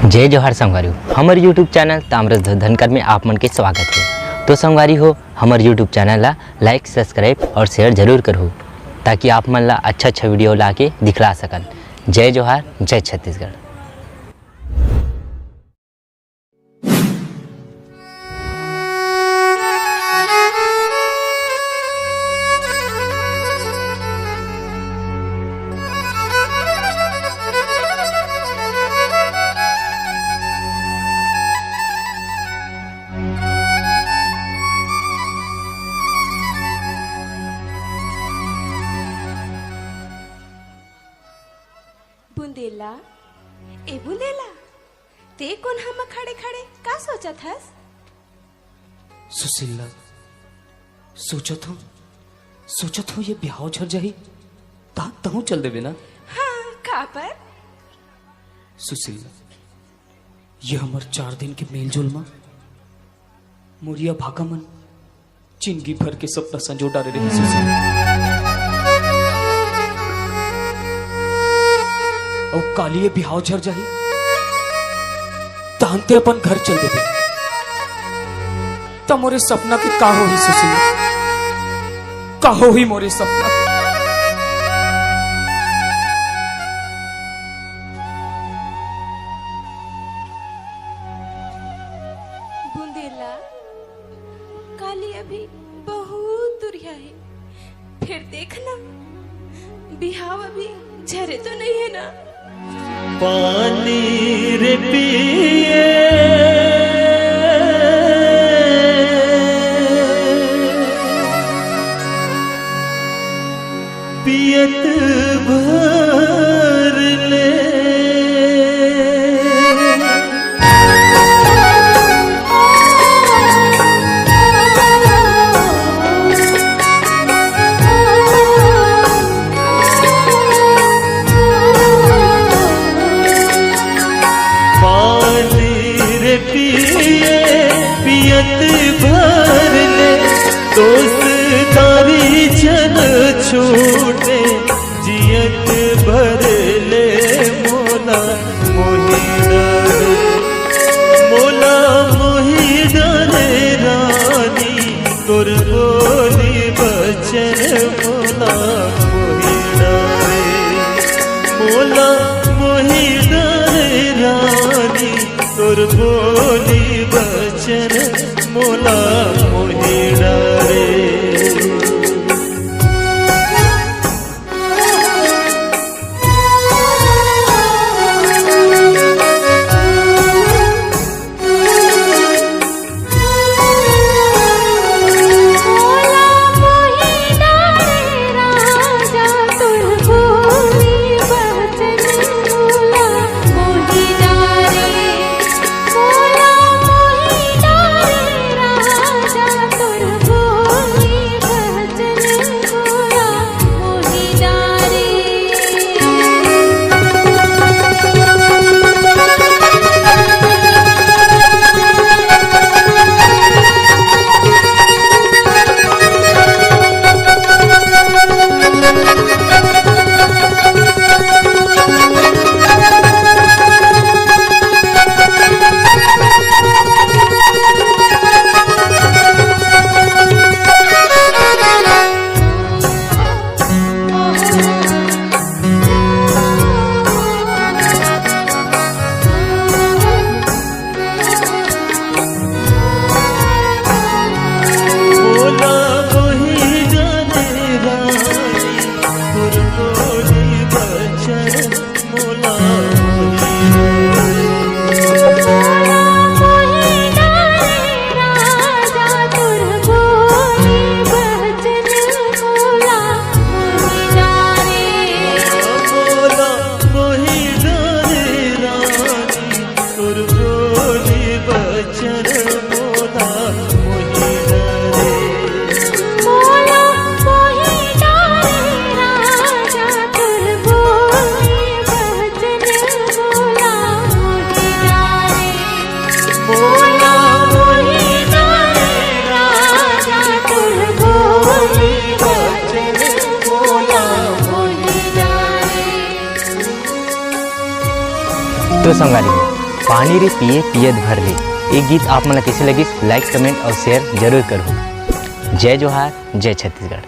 जय जोहार संगवारी हो हमारे यूट्यूब चैनल ताम्रध्वज धनकर में आप मन के स्वागत है। तो संगवारी हो हमारे यूट्यूब चैनल ला लाइक सब्सक्राइब और शेयर जरूर करो ताकि आप मन ला अच्छा वीडियो ला के दिखला सकन। जय जोहार जय छत्तीसगढ़। बुंदेला ए बुंदेला ते कोन हम खड़े खड़े का सोचत हस? सुशीला सोचत हो ये ब्याह झर जाही तहु चल देवे ना। हाँ का पर सुशीला ये हमर 4 दिन के मेलजोल में मोरिया भागा मन जिंदगी भर के सपना संजो डाले रही। सुशीला और कालिए बिहाव झर जाही तानते अपन घर चल देवे त मोरे सपना के का होही? सुशीला का होही मोरे सपना? बुंदेला काली अभी बहुत दूरिया है, फिर देखना बिहाव अभी झरे तो नहीं है ना। पानी रे पिए पियत भर ले दोस्तारी जन छूटे जियत भर ले मोला मोही डरे रानी तोर बोली बचन मोला मोही डरे रानी तोर बोली बचन मोला मोही डरे। तो संगवारी हो पानी रे पिए पियत भर रे। ये गीत आप मन कैसे लगिस लाइक कमेंट और शेयर जरूर करो। जय जोहार, जय छत्तीसगढ़।